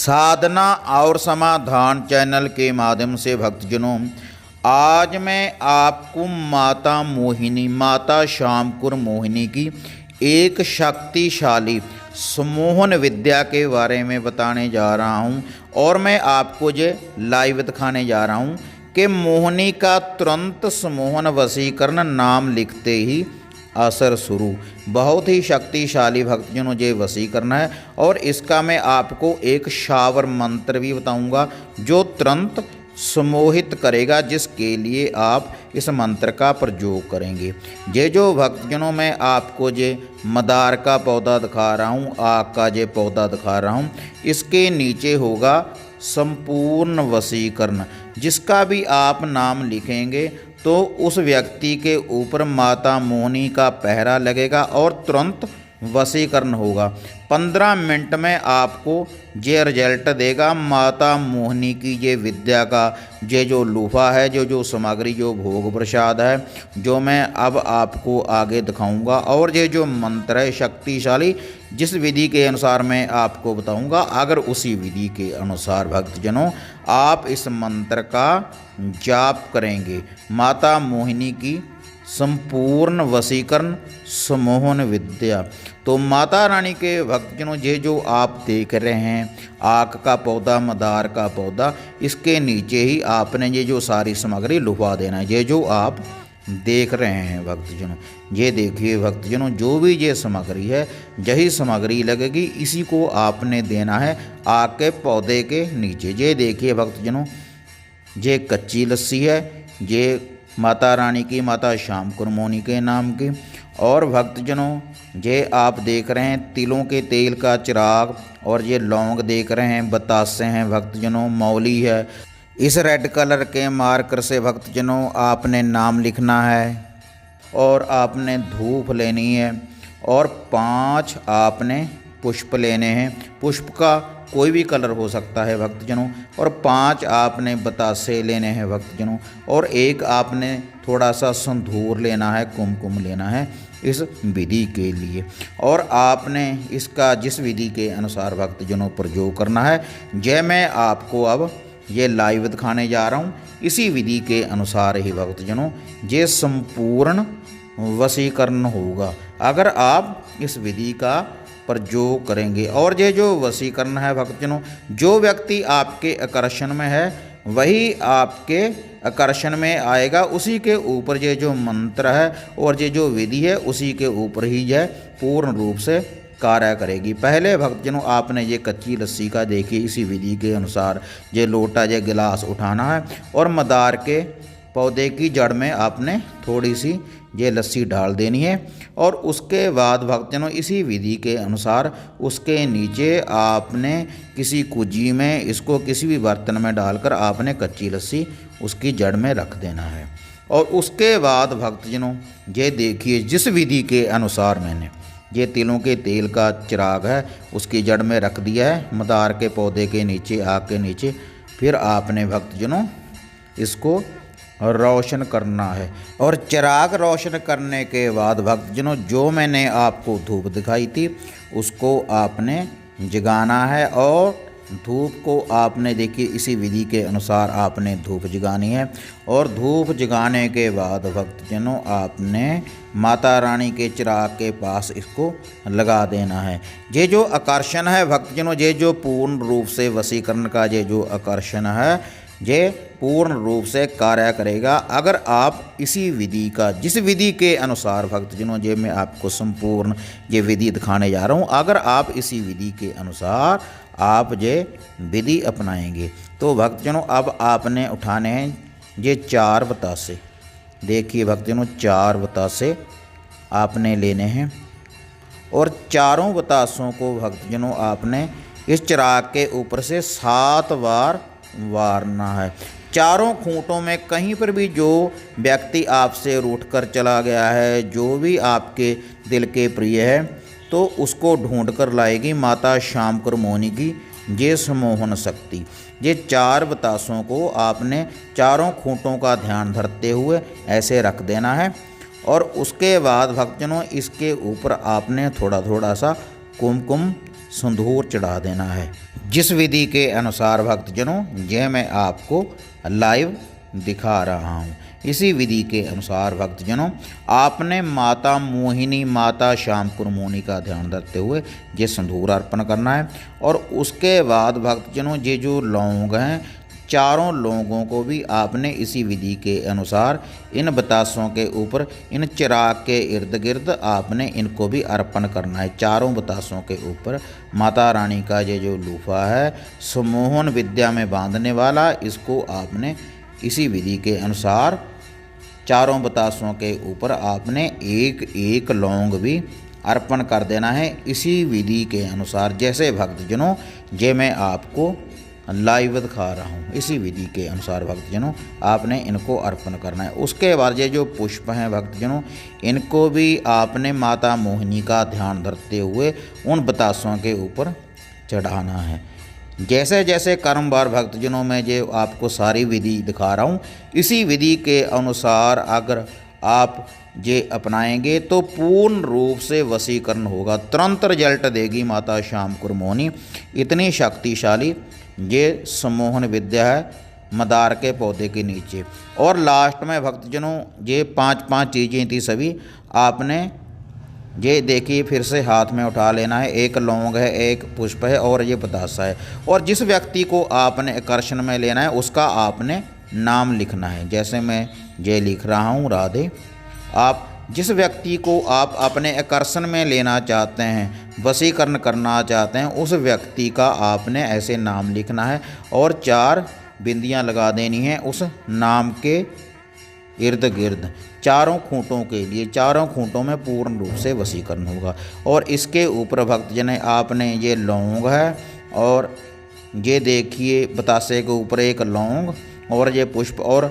साधना और समाधान चैनल के माध्यम से भक्तजनों, आज मैं आपको माता मोहिनी, माता शामकुर मोहिनी की एक शक्तिशाली सम्मोहन विद्या के बारे में बताने जा रहा हूं। और मैं आपको ये लाइव दिखाने जा रहा हूं कि मोहिनी का तुरंत सम्मोहन वशीकरण नाम लिखते ही असर शुरू। बहुत ही शक्तिशाली भक्तजनों ये वशीकरण है। और इसका मैं आपको एक शावर मंत्र भी बताऊंगा जो तुरंत सम्मोहित करेगा, जिसके लिए आप इस मंत्र का प्रयोग करेंगे। ये जो भक्तजनों मैं आपको ये मदार का पौधा दिखा रहा हूँ, आग का ये पौधा दिखा रहा हूँ, इसके नीचे होगा संपूर्ण वशीकरण। जिसका भी आप नाम लिखेंगे तो उस व्यक्ति के ऊपर माता मोहिनी का पहरा लगेगा और तुरंत वशीकरण होगा। 15 मिनट में आपको ये रिजल्ट देगा। माता मोहिनी की ये विद्या का ये जो लूफा है, जो सामग्री, जो भोग प्रसाद है, जो मैं अब आपको आगे दिखाऊंगा, और ये जो मंत्र है शक्तिशाली, जिस विधि के अनुसार मैं आपको बताऊंगा, अगर उसी विधि के अनुसार भक्तजनों आप इस मंत्र का जाप करेंगे, माता मोहिनी की संपूर्ण वशीकरण सम्मोहन विद्या, तो माता रानी के भक्तजनों ये जो आप देख रहे हैं आक का पौधा, मदार का पौधा, इसके नीचे ही आपने ये जो सारी सामग्री लुफा देना है। ये जो आप देख रहे हैं भक्तजनों, ये देखिए भक्तजनों, जो भी ये सामग्री है, यही सामग्री लगेगी, इसी को आपने देना है आक के पौधे के नीचे। ये देखिए भक्तजनों, ये कच्ची लस्सी है, ये माता रानी की, माता शामकुर मोहिनी के नाम की। और भक्तजनों ये आप देख रहे हैं तिलों के तेल का चिराग, और ये लौंग देख रहे हैं, बतासे हैं भक्तजनों, मौली है। इस रेड कलर के मार्कर से भक्तजनों आपने नाम लिखना है, और आपने धूप लेनी है, और 5 आपने पुष्प लेने हैं। पुष्प का कोई भी कलर हो सकता है भक्तजनों। और 5 आपने बतासे लेने हैं भक्तजनों, और 1 आपने थोड़ा सा सिंदूर लेना है, कुमकुम लेना है इस विधि के लिए। और आपने इसका जिस विधि के अनुसार भक्तजनों प्रयोग करना है, जय मैं आपको अब ये लाइव दिखाने जा रहा हूँ। इसी विधि के अनुसार ही भक्तजनों ये संपूर्ण वशीकरण होगा, अगर आप इस विधि का प्रयोग करेंगे। और ये जो वशीकरण है भक्तजनों, जो व्यक्ति आपके आकर्षण में है वही आपके आकर्षण में आएगा, उसी के ऊपर ये जो मंत्र है और ये जो विधि है उसी के ऊपर ही यह पूर्ण रूप से कार्य करेगी। पहले भक्तजनों आपने ये कच्ची लस्सी का देखिए, इसी विधि के अनुसार ये लोटा, ये गिलास उठाना है, और मदार के पौधे की जड़ में आपने थोड़ी सी ये लस्सी डाल देनी है। और उसके बाद भक्तजनों इसी विधि के अनुसार उसके नीचे आपने किसी कुजी में, इसको किसी भी बर्तन में डालकर आपने कच्ची लस्सी उसकी जड़ में रख देना है। और उसके बाद भक्तजनों ये देखिए, जिस विधि के अनुसार मैंने ये तिलों के तेल का चिराग है उसकी जड़ में रख दिया है, मदार के पौधे के नीचे, आग के नीचे। फिर आपने भक्तजनों इसको रोशन करना है। और चिराग रोशन करने के बाद भक्तजनों जो मैंने आपको धूप दिखाई थी उसको आपने जगाना है, और धूप को आपने देखिए इसी विधि के अनुसार आपने धूप जगानी है। और धूप जगाने के बाद भक्तजनों आपने माता रानी के चिराग के पास इसको लगा देना है। ये जो आकर्षण है भक्तजनों, ये जो पूर्ण रूप से वशीकरण का ये जो आकर्षण है, ये पूर्ण रूप से कार्य करेगा अगर आप इसी विधि का, जिस विधि के अनुसार भक्तजनों ये मैं आपको संपूर्ण ये विधि दिखाने जा रहा हूँ, अगर आप इसी विधि के अनुसार आप ये विधि अपनाएंगे तो भक्तजनों अब आपने उठाने हैं ये 4 बतासे। देखिए भक्तजनों 4 बतासे आपने लेने हैं, और चारों बतासों को भक्तजनों आपने इस चिराग के ऊपर से 7 बार वारना है। चारों खूंटों में कहीं पर भी जो व्यक्ति आपसे रूठ कर चला गया है, जो भी आपके दिल के प्रिय है, तो उसको ढूंढ कर लाएगी माता शामकुर मोहिनी की ये सम्मोहन शक्ति। ये 4 बतासों को आपने चारों खूंटों का ध्यान धरते हुए ऐसे रख देना है। और उसके बाद भक्तजनों इसके ऊपर आपने थोड़ा थोड़ा सा कुमकुम सिंदूर चढ़ा देना है। जिस विधि के अनुसार भक्तजनों यह मैं आपको लाइव दिखा रहा हूँ, इसी विधि के अनुसार भक्तजनों आपने माता मोहिनी माता श्यामकुर मोहिनी का ध्यान रखते हुए ये सिंदूर अर्पण करना है। और उसके बाद भक्तजनों ये जो लौंग हैं, चारों लौंगों को भी आपने इसी विधि के अनुसार इन बतासों के ऊपर, इन चिराग के इर्द गिर्द आपने इनको भी अर्पण करना है। चारों बतासों के ऊपर माता रानी का ये जो लूफा है सम्मोहन विद्या में बांधने वाला, इसको आपने इसी विधि के अनुसार चारों बतासों के ऊपर आपने एक एक लौंग भी अर्पण कर देना है, इसी विधि के अनुसार। जैसे भक्तजनों ये मैं आपको लाइव दिखा रहा हूँ, इसी विधि के अनुसार भक्तजनों आपने इनको अर्पण करना है। उसके बाद ये जो पुष्प हैं भक्तजनों, इनको भी आपने माता मोहिनी का ध्यान धरते हुए उन बतासों के ऊपर चढ़ाना है। जैसे जैसे क्रमवार भक्तजनों में जो आपको सारी विधि दिखा रहा हूँ, इसी विधि के अनुसार अगर आप ये अपनाएंगे तो पूर्ण रूप से वशीकरण होगा, तुरंत रिजल्ट देगी माता श्यामकुर मोहिनी। इतनी शक्तिशाली ये सम्मोहन विद्या है मदार के पौधे के नीचे। और लास्ट में भक्तजनों ये 5 चीज़ें थी, सभी आपने ये देखिए फिर से हाथ में उठा लेना है। एक लौंग है, एक पुष्प है और ये बतासा है। और जिस व्यक्ति को आपने आकर्षण में लेना है उसका आपने नाम लिखना है। जैसे मैं ये लिख रहा हूँ राधे। आप जिस व्यक्ति को आप अपने आकर्षण में लेना चाहते हैं, वशीकरण करना चाहते हैं, उस व्यक्ति का आपने ऐसे नाम लिखना है और 4 बिंदियां लगा देनी है उस नाम के इर्द गिर्द, चारों खूंटों के लिए। चारों खूंटों में पूर्ण रूप से वशीकरण होगा। और इसके ऊपर भक्तजन आपने ये लौंग है और ये देखिए बतासे के ऊपर एक लौंग और ये पुष्प और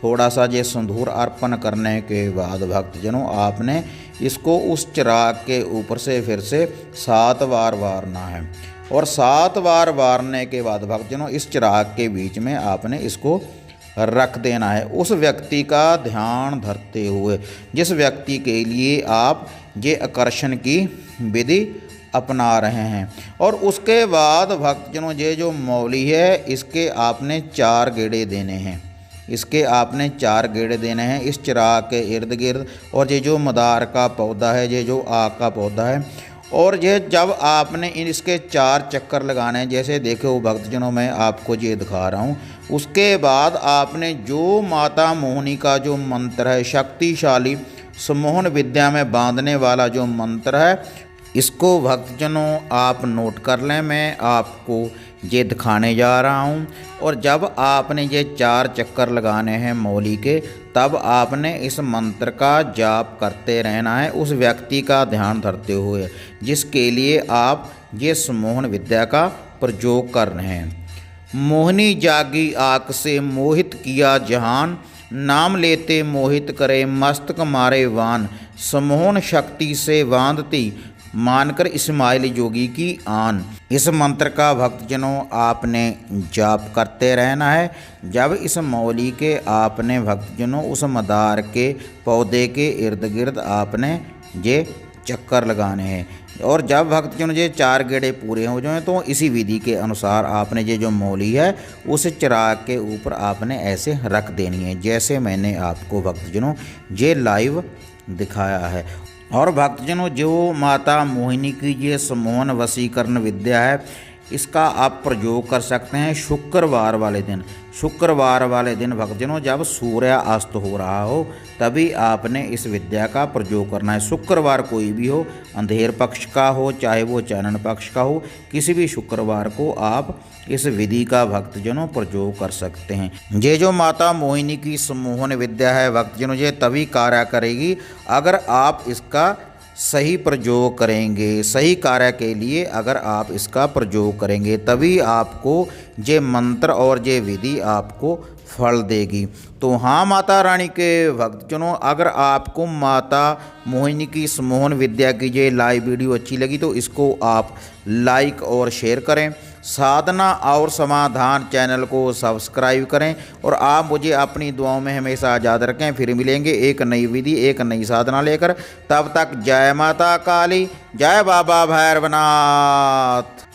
थोड़ा सा ये सिंदूर अर्पण करने के बाद भक्तजनों आपने इसको उस चिराग के ऊपर से फिर से 7 बार वारना है। और 7 बार वारने के बाद भक्तजनों इस चिराग के बीच में आपने इसको रख देना है, उस व्यक्ति का ध्यान धरते हुए जिस व्यक्ति के लिए आप ये आकर्षण की विधि अपना रहे हैं। और उसके बाद भक्तजनों ये जो मौली है इसके आपने 4 गेड़े देने हैं, इसके आपने 4 गेड़े देने हैं इस चिराग के इर्द गिर्द। और ये जो मदार का पौधा है, ये जो आग का पौधा है, और ये जब आपने इसके 4 चक्कर लगाने हैं, जैसे देखो भक्तजनों मैं आपको ये दिखा रहा हूँ। उसके बाद आपने जो माता मोहिनी का जो मंत्र है, शक्तिशाली सम्मोहन विद्या में बांधने वाला जो मंत्र है, इसको भक्तजनों आप नोट कर लें। मैं आपको ये दिखाने जा रहा हूँ। और जब आपने ये 4 चक्कर लगाने हैं मौली के, तब आपने इस मंत्र का जाप करते रहना है उस व्यक्ति का ध्यान धरते हुए जिसके लिए आप ये सम्मोहन विद्या का प्रयोग कर रहे हैं। मोहिनी जागी आँख से मोहित किया जहान, नाम लेते मोहित करे मस्तक मारे वान, सम्मोहन शक्ति से बांधती मानकर इस्माइल जोगी की आन। इस मंत्र का भक्तजनों आपने जाप करते रहना है। जब इस मौली के आपने भक्तजनों उस मदार के पौधे के इर्द गिर्द आपने ये चक्कर लगाने हैं। और जब भक्तजनों ये 4 गेड़े पूरे हो जाएं तो इसी विधि के अनुसार आपने ये जो मौली है उस चिराग के ऊपर आपने ऐसे रख देनी है, जैसे मैंने आपको भक्तजनों ये लाइव दिखाया है। और भक्तजनों जो माता मोहिनी की ये सम्मोहन वशीकरण विद्या है, इसका आप प्रयोग कर सकते हैं शुक्रवार वाले दिन। शुक्रवार वाले दिन भक्तजनों जब सूर्य अस्त हो रहा हो तभी आपने इस विद्या का प्रयोग करना है। शुक्रवार कोई भी हो, अंधेर पक्ष का हो चाहे वो चानन पक्ष का हो, किसी भी शुक्रवार को आप इस विधि का भक्तजनों प्रयोग कर सकते हैं। ये जो माता मोहिनी की सम्मोहन विद्या है भक्तजनों, ये तभी कार्य करेगी अगर आप इसका सही प्रयोग करेंगे। सही कार्य के लिए अगर आप इसका प्रयोग करेंगे तभी आपको ये मंत्र और ये विधि आपको फल देगी। तो हाँ माता रानी के भक्तजनों, अगर आपको माता मोहिनी की सम्मोहन विद्या की ये लाइव वीडियो अच्छी लगी तो इसको आप लाइक और शेयर करें। साधना और समाधान चैनल को सब्सक्राइब करें और आप मुझे अपनी दुआओं में हमेशा याद रखें। फिर मिलेंगे एक नई विधि एक नई साधना लेकर। तब तक जय माता काली, जय बाबा भैरवनाथ।